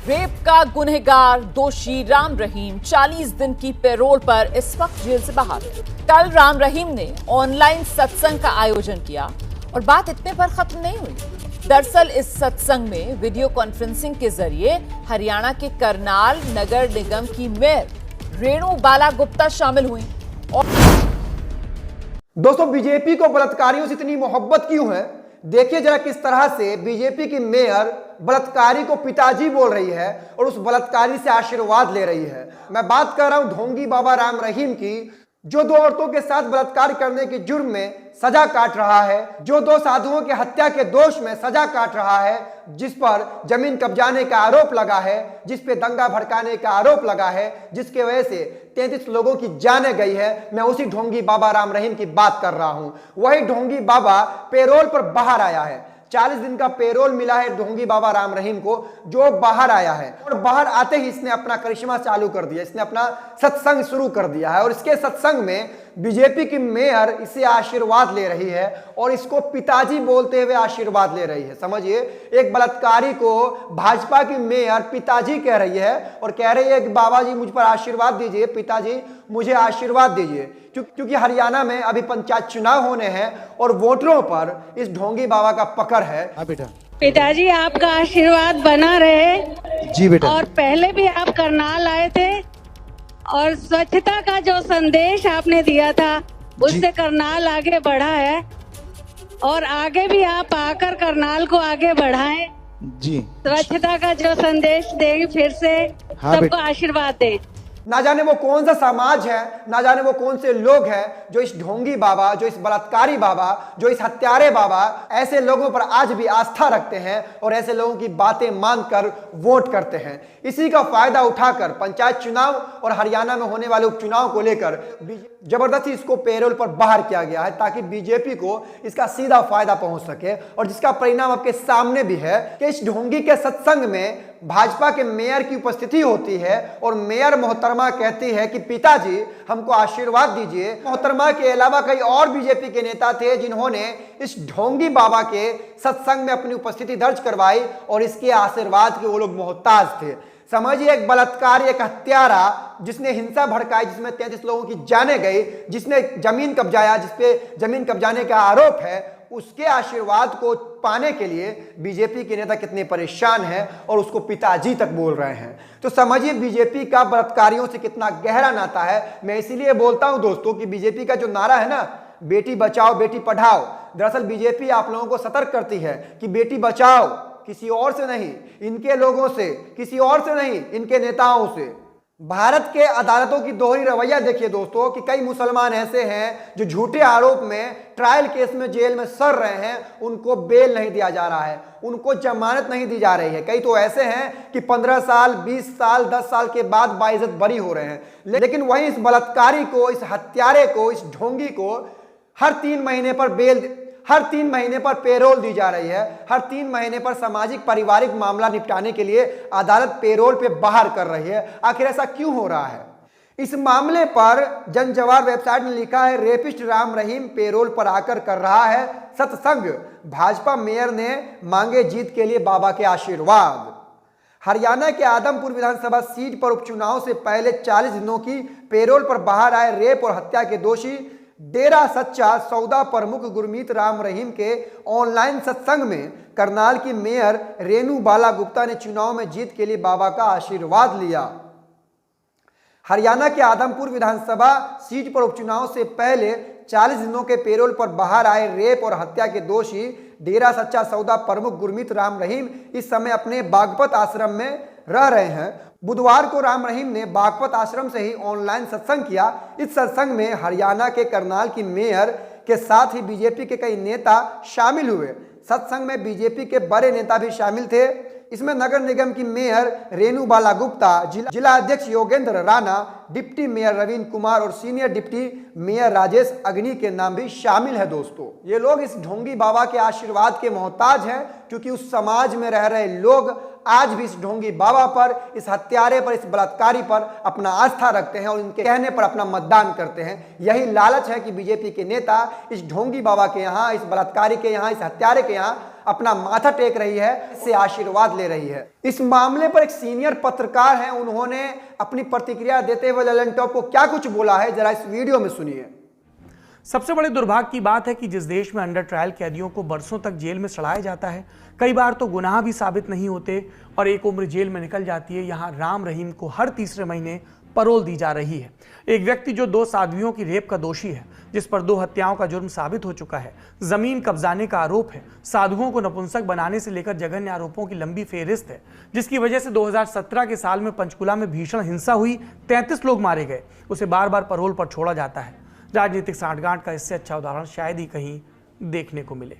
Rape का गुनहगार दोषी राम रहीम 40 दिन की पैरोल पर इस वक्त जेल से बाहर है। कल राम रहीम ने ऑनलाइन सत्संग का आयोजन किया और बात इतने पर खत्म नहीं हुई। दरअसल इस सत्संग में वीडियो कॉन्फ्रेंसिंग के जरिए हरियाणा के करनाल नगर निगम की मेयर रेणु बाला गुप्ता शामिल हुई। दोस्तों, बीजेपी को बलात्कारियों से इतनी मोहब्बत क्यों है? देखिए जरा किस तरह से बीजेपी की मेयर बलात्कारी को पिताजी बोल रही है और उस बलात्कारी से आशीर्वाद ले रही है। मैं बात कर रहा हूं ढोंगी बाबा राम रहीम की, जो 2 औरतों के साथ बलात्कार करने के जुर्म में सजा काट रहा है, जो 2 साधुओं की हत्या के दोष में सजा काट रहा है, जिस पर जमीन कब्जाने का आरोप लगा है, जिस पे दंगा भड़काने का आरोप लगा है, जिसके वजह से 33 लोगों की जानें गई है। मैं उसी ढोंगी बाबा राम रहीम की बात कर रहा हूं। वही ढोंगी बाबा पैरोल पर बाहर आया है। 40 दिन का पैरोल मिला है ढोंगी बाबा राम रहीम को, जो बाहर आया है और बाहर आते ही इसने अपना करिश्मा चालू कर दिया। इसने अपना सत्संग शुरू कर दिया है और इसके सत्संग में बीजेपी की मेयर इसे आशीर्वाद ले रही है और इसको पिताजी बोलते हुए आशीर्वाद ले रही है। समझिए, एक बलात्कारी को भाजपा की मेयर पिताजी कह रही है और कह रही है कि बाबा जी मुझ पर आशीर्वाद दीजिए, पिताजी मुझे आशीर्वाद दीजिए। क्योंकि हरियाणा में अभी पंचायत चुनाव होने हैं और वोटरों पर इस ढोंगी बाबा का पकड़ है। बेटा, पिताजी आपका आशीर्वाद बना रहे। जी बेटा। और पहले भी आप करनाल आए थे और स्वच्छता का जो संदेश आपने दिया था उससे करनाल आगे बढ़ा है और आगे भी आप आकर करनाल को आगे बढ़ाएं। जी, स्वच्छता का जो संदेश दें, फिर से सबको आशीर्वाद दें। ना जाने वो कौन सा समाज है, ना जाने वो कौन से लोग हैं जो इस ढोंगी बाबा, जो इस बलात्कारी बाबा, जो इस हत्यारे बाबा, ऐसे लोगों पर आज भी आस्था रखते हैं और ऐसे लोगों की बातें मानकर वोट करते हैं। इसी का फायदा उठाकर पंचायत चुनाव और हरियाणा में होने वाले उपचुनाव को लेकर जबरदस्ती इसको पैरोल पर बाहर किया गया है ताकि बीजेपी को इसका सीधा फायदा पहुंच सके। और जिसका परिणाम आपके सामने भी है कि इस ढोंगी के सत्संग में भाजपा के मेयर की उपस्थिति होती है और मेयर मोहतरमा कहती है कि पिताजी हमको आशीर्वाद दीजिए। मोहतरमा के अलावा कई और बीजेपी के नेता थे जिन्होंने इस ढोंगी बाबा के सत्संग में अपनी उपस्थिति दर्ज करवाई और इसके आशीर्वाद के वो लोग मोहताज थे। समझिए, एक बलात्कारी, एक हत्यारा जिसने हिंसा भड़काई, जिसमें 33 लोगों की जानें गई, जिसने जमीन कब्जाया, जिसपे जमीन कब्जाने का आरोप है, उसके आशीर्वाद को पाने के लिए बीजेपी के नेता कितने परेशान हैं और उसको पिताजी तक बोल रहे हैं। तो समझिए बीजेपी का बलात्कारियों से कितना गहरा नाता है। मैं इसीलिए बोलता हूं दोस्तों कि बीजेपी का जो नारा है ना, बेटी बचाओ बेटी पढ़ाओ, दरअसल बीजेपी आप लोगों को सतर्क करती है कि बेटी बचाओ किसी और से नहीं, इनके लोगों से, किसी और से नहीं, इनके नेताओं से। भारत के अदालतों की दोहरी रवैया देखिए दोस्तों कि कई मुसलमान ऐसे हैं जो झूठे आरोप में ट्रायल केस में जेल में सड़ रहे हैं, उनको बेल नहीं दिया जा रहा है, उनको जमानत नहीं दी जा रही है। कई तो ऐसे हैं कि 15 साल, 20 साल, 10 साल के बाद बाइज्जत बरी हो रहे हैं। लेकिन वहीं इस बलात्कारी को, इस हत्यारे को, इस ढोंगी को हर 3 महीने पर हर 3 महीने पर पैरोल दी जा रही है। हर 3 महीने पर सामाजिक पारिवारिक मामला निपटाने के लिए अदालत पैरोल पे बाहर कर रही है। आखिर ऐसा क्यों हो रहा है? इस मामले पर जनजवाब वेबसाइट ने लिखा है, रेपिस्ट राम रहीम पैरोल पर आकर कर रहा है सत्संग, भाजपा मेयर ने मांगे जीत के लिए बाबा के आशीर्वाद। हरियाणा के आदमपुर विधानसभा सीट पर उपचुनाव से पहले 40 दिनों की पैरोल पर बाहर आए रेप और हत्या के दोषी डेरा सच्चा सौदा प्रमुख गुरमीत राम रहीम के ऑनलाइन सत्संग में करनाल की मेयर रेणु बाला गुप्ता ने चुनाव में जीत के लिए बाबा का आशीर्वाद लिया। हरियाणा के आदमपुर विधानसभा सीट पर उपचुनाव से पहले 40 दिनों के पैरोल पर बाहर आए रेप और हत्या के दोषी डेरा सच्चा सौदा प्रमुख गुरमीत राम रहीम इस समय अपने बागपत आश्रम में रह रहे हैं। बुधवार को राम रहीम ने बागपत आश्रम से ही ऑनलाइन सत्संग किया। इस सत्संग में हरियाणा के करनाल की मेयर के साथ ही बीजेपी के कई नेता शामिल हुए। सत्संग में बीजेपी के बड़े नेता भी शामिल थे। इसमें नगर निगम की मेयर रेणु बाला गुप्ता, जिला अध्यक्ष योगेंद्र राणा, डिप्टी मेयर रवीन कुमार और सीनियर डिप्टी मेयर राजेश अग्नि के नाम भी शामिल है। दोस्तों, ये लोग इस ढोंगी बाबा के आशीर्वाद के मोहताज हैं क्योंकि उस समाज में रह रहे लोग आज भी इस ढोंगी बाबा पर, इस हत्यारे पर, इस बलात्कारी पर अपना आस्था रखते हैं और इनके कहने पर अपना मतदान करते हैं। यही लालच है कि बीजेपी के नेता इस ढोंगी बाबा के यहाँ, इस बलात्कारी के यहाँ, इस हत्यारे के यहाँ अपना माथा टेक रही है, इससे आशीर्वाद ले रही है। इस मामले पर एक सीनियर पत्रकार हैं, उन्होंने अपनी प्रतिक्रिया देते हुए ललन टॉप को क्या कुछ बोला है, जरा इस वीडियो में सुनिए। सबसे बड़े दुर्भाग्य की बात है कि जिस देश में अंडर ट्रायल कैदियों को बरसों तक जेल में सड़ाया जाता है, कई बार तो गुनाह भी साबित नहीं होते और एक उम्र जेल में निकल जाती है, यहाँ राम रहीम को हर तीसरे महीने पैरोल दी जा रही है। एक व्यक्ति जो 2 साध्वियों की रेप का दोषी है, जिस पर 2 हत्याओं का जुर्म साबित हो चुका है, जमीन कब्जाने का आरोप है, साधुओं को नपुंसक बनाने से लेकर जघन्य आरोपों की लंबी फेहरिस्त है, जिसकी वजह से 2017 के साल में पंचकुला में भीषण हिंसा हुई, 33 लोग मारे गए, उसे बार बार पैरोल पर छोड़ा जाता है। राजनीतिक सांठगांठ का इससे अच्छा उदाहरण शायद ही कहीं देखने को मिले।